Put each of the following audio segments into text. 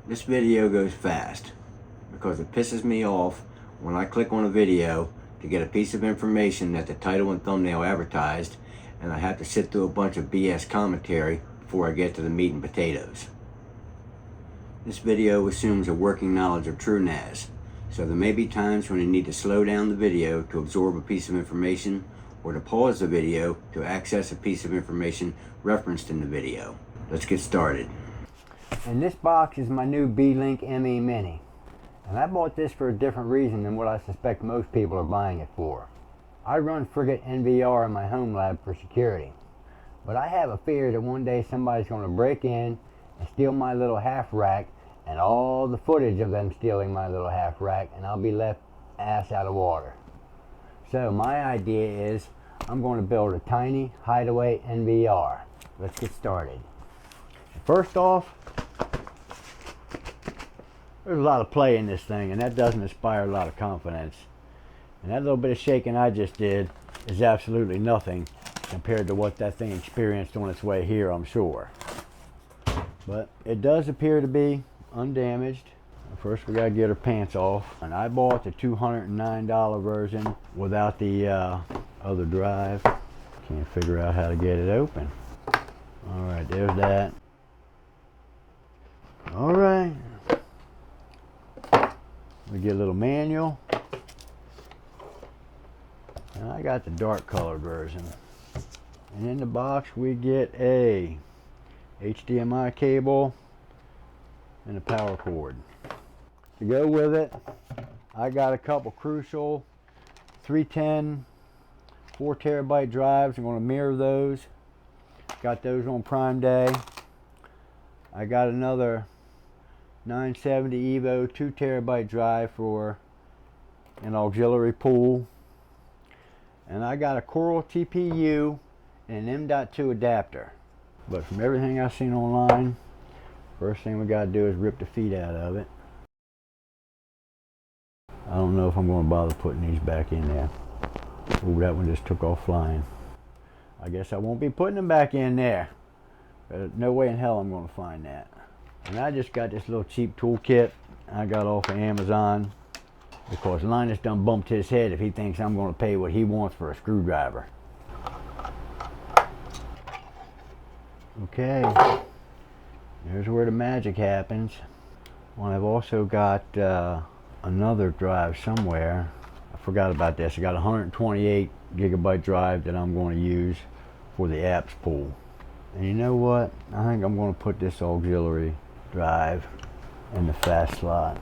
This video goes fast because it pisses me off when I click on a video to get a piece of information that the title and thumbnail advertised, and I have to sit through a bunch of BS commentary before I get to the meat and potatoes. This video assumes a working knowledge of TrueNAS, so there may be times when you need to slow down the video to absorb a piece of information, or to pause the video to access a piece of information referenced in the video. Let's get started. And this box is my new Beelink Me Mini. And I bought this for a different reason than what I suspect most people are buying it for. I run Frigate NVR in my home lab for security. But I have a fear that one day somebody's going to break in and steal my little half rack and all the footage of them stealing my little half rack, and I'll be left ass out of water. So my idea is I'm going to build a tiny HIDEAWAY NVR. Let's get started. First off, there's a lot of play in this thing, and that doesn't inspire a lot of confidence. And that little bit of shaking I just did is absolutely nothing compared to what that thing experienced on its way here, I'm sure. But it does appear to be undamaged. First we gotta get her pants off. And I bought the $209 version without the other drive. Can't figure out how to get it open. Alright, there's that. Alright. We get a little manual. And I got the dark colored version. And in the box we get a HDMI cable and a power cord. To go with it, I got a couple crucial 310 4 terabyte drives. I'm going to mirror those. Got those on Prime Day. I got another 970 EVO 2 terabyte drive for an auxiliary pool. And I got a Coral TPU and an m.2 adapter. But from everything I've seen online, first thing we got to do is rip the feet out of it. I don't know if I'm going to bother putting these back in there. Oh, that one just took off flying. I guess I won't be putting them back in there. No way in hell I'm going to find that. And I just got this little cheap toolkit I got off of Amazon because Linus done bumped his head if he thinks I'm going to pay what he wants for a screwdriver. Okay, there's where the magic happens. Well, I've also got another drive somewhere. I forgot about this. I got a 128 gigabyte drive that I'm going to use for the apps pool. And you know what? I think I'm going to put this auxiliary drive in the fast slot.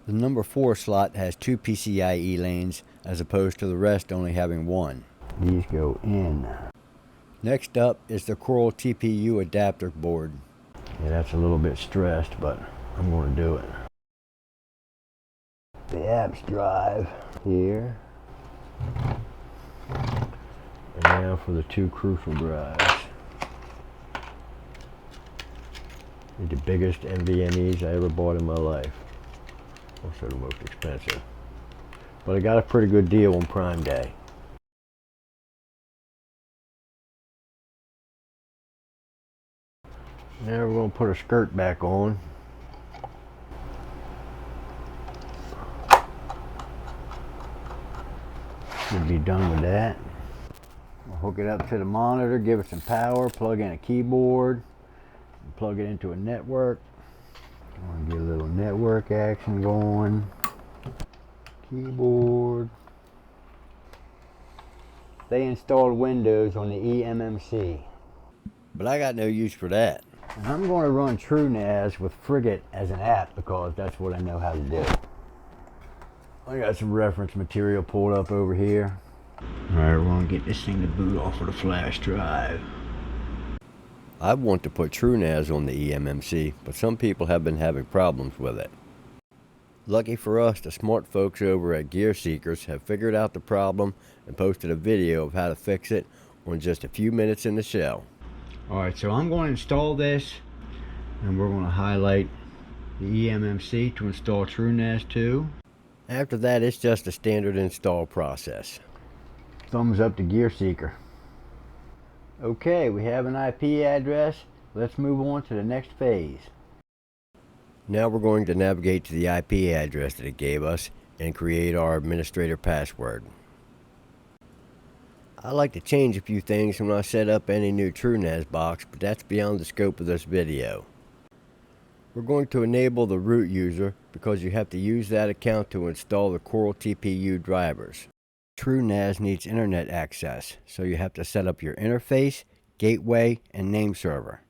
The number 4 slot has 2 PCIe lanes as opposed to the rest only having 1. These go in. Next up is the Coral TPU adapter board. Yeah, that's a little bit stressed, but I'm going to do it. The apps drive here. And now for the 2 crucial drives. They're the biggest NVMEs I ever bought in my life. Also the most expensive. But I got a pretty good deal on Prime Day. Now we're going to put a skirt back on. Should be done with that. We'll hook it up to the monitor, give it some power, plug in a keyboard, and plug it into a network. I want to get a little network action going. Keyboard. They installed Windows on the eMMC. But I got no use for that. And I'm going to run TrueNAS with Frigate as an app because that's what I know how to do. I got some reference material pulled up over here. Alright, we're going to get this thing to boot off of the flash drive. I want to put TrueNAS on the eMMC, but some people have been having problems with it. Lucky for us, the smart folks over at Gear Seekers have figured out the problem and posted a video of how to fix it on just a few minutes in the shell. Alright, so I'm going to install this, and we're going to highlight the eMMC to install TrueNAS 2. After that, it's just a standard install process. Thumbs up to Gear Seeker. Okay, we have an IP address. Let's move on to the next phase. Now we're going to navigate to the IP address that it gave us and create our administrator password. I like to change a few things when I set up any new TrueNAS box, but that's beyond the scope of this video. We're going to enable the root user because you have to use that account to install the Coral TPU drivers. TrueNAS needs internet access, so you have to set up your interface, gateway, and name server.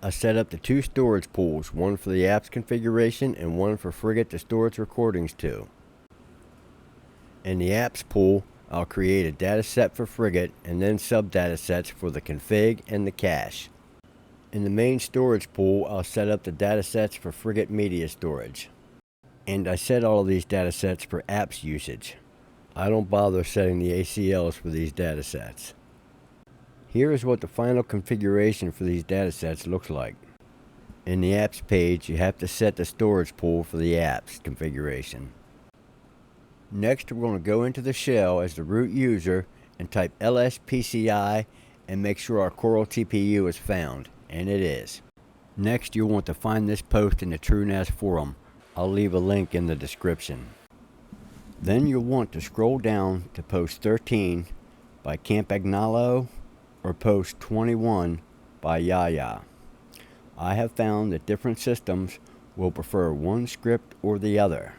I set up the two storage pools, one for the apps configuration and one for Frigate to store its recordings to. In the apps pool, I'll create a data set for Frigate and then sub-data sets for the config and the cache. In the main storage pool, I'll set up the data sets for Frigate media storage. And I set all of these data sets for apps usage. I don't bother setting the ACLs for these data sets. Here is what the final configuration for these data sets looks like. In the apps page, you have to set the storage pool for the apps configuration. Next, we're going to go into the shell as the root user and type lspci and make sure our Coral TPU is found, and it is. Next, you'll want to find this post in the TrueNAS forum. I'll leave a link in the description. Then you'll want to scroll down to post 13 by Campagnolo or post 21 by Yaya. I have found that different systems will prefer one script or the other.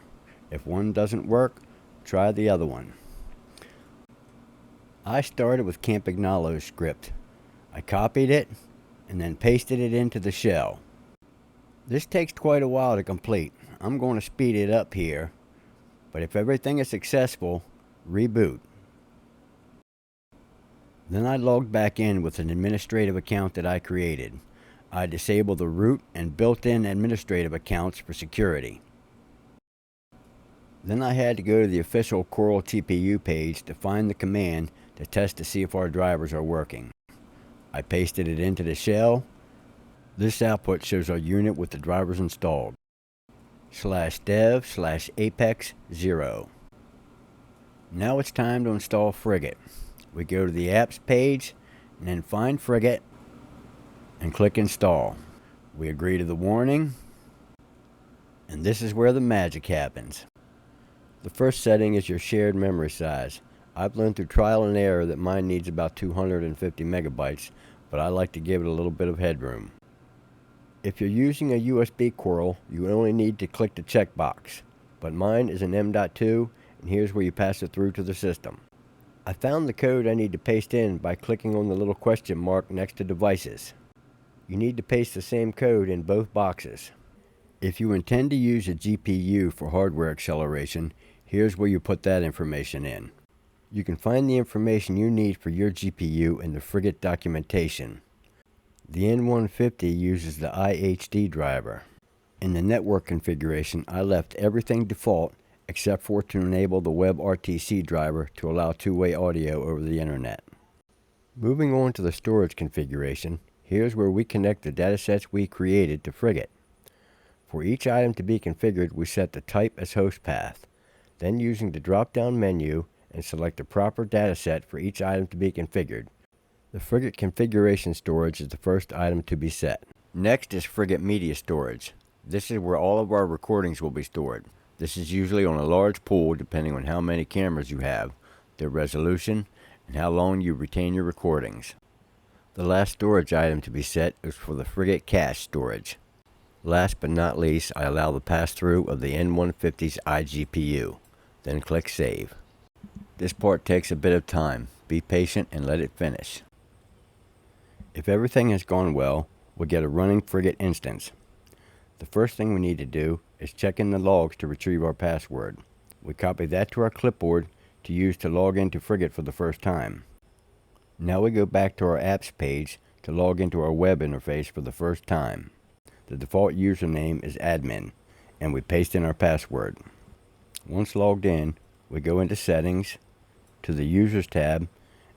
If one doesn't work, try the other one. I started with Campagnolo's script. I copied it and then pasted it into the shell. This takes quite a while to complete. I'm going to speed it up here, but if everything is successful, reboot. Then I logged back in with an administrative account that I created. I disabled the root and built-in administrative accounts for security. Then I had to go to the official Coral TPU page to find the command to test to see if our drivers are working. I pasted it into the shell. This output shows our unit with the drivers installed. /dev/apex0. Now it's time to install Frigate. We go to the apps page and then find Frigate and click install. We agree to the warning, and this is where the magic happens. The first setting is your shared memory size. I've learned through trial and error that mine needs about 250 megabytes, but I like to give it a little bit of headroom. If you're using a USB Coral, you only need to click the checkbox, but mine is an m.2, and here's where you pass it through to the system. I found the code I need to paste in by clicking on the little question mark next to devices. You need to paste the same code in both boxes. If you intend to use a GPU for hardware acceleration, here's where you put that information in. You can find the information you need for your GPU in the Frigate documentation. The N150 uses the IHD driver. In the network configuration, I left everything default except for to enable the WebRTC driver to allow two-way audio over the internet. Moving on to the storage configuration, here's where we connect the datasets we created to Frigate. For each item to be configured, we set the type as host path. Then using the drop-down menu and select the proper dataset for each item to be configured. The Frigate configuration storage is the first item to be set. Next is Frigate media storage. This is where all of our recordings will be stored. This is usually on a large pool depending on how many cameras you have, their resolution, and how long you retain your recordings. The last storage item to be set is for the Frigate cache storage. Last but not least, I allow the pass-through of the N150's iGPU. Then click Save. This part takes a bit of time. Be patient and let it finish. If everything has gone well, we'll get a running Frigate instance. The first thing we need to do is check in the logs to retrieve our password. We copy that to our clipboard to use to log into Frigate for the first time. Now we go back to our apps page to log into our web interface for the first time. The default username is admin, and we paste in our password. Once logged in, we go into Settings, to the Users tab,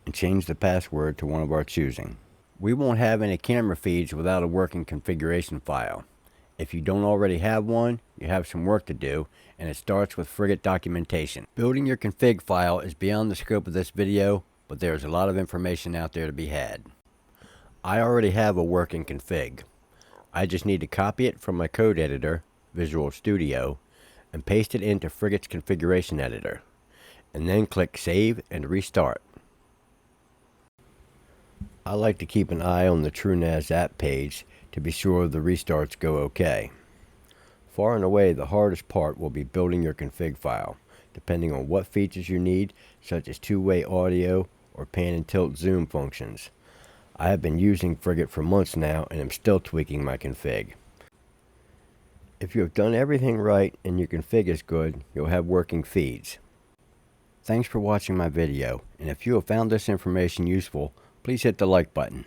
and change the password to one of our choosing. We won't have any camera feeds without a working configuration file. If you don't already have one, you have some work to do, and it starts with Frigate documentation. Building your config file is beyond the scope of this video, but there's a lot of information out there to be had. I already have a working config. I just need to copy it from my code editor, Visual Studio, and paste it into Frigate's configuration editor, and then click Save and Restart. I like to keep an eye on the TrueNAS app page to be sure the restarts go okay. Far and away the hardest part will be building your config file, depending on what features you need, such as two-way audio or pan and tilt zoom functions. I have been using Frigate for months now and am still tweaking my config. If you have done everything right and your config is good, you'll have working feeds. Thanks for watching my video, and if you have found this information useful, please hit the like button.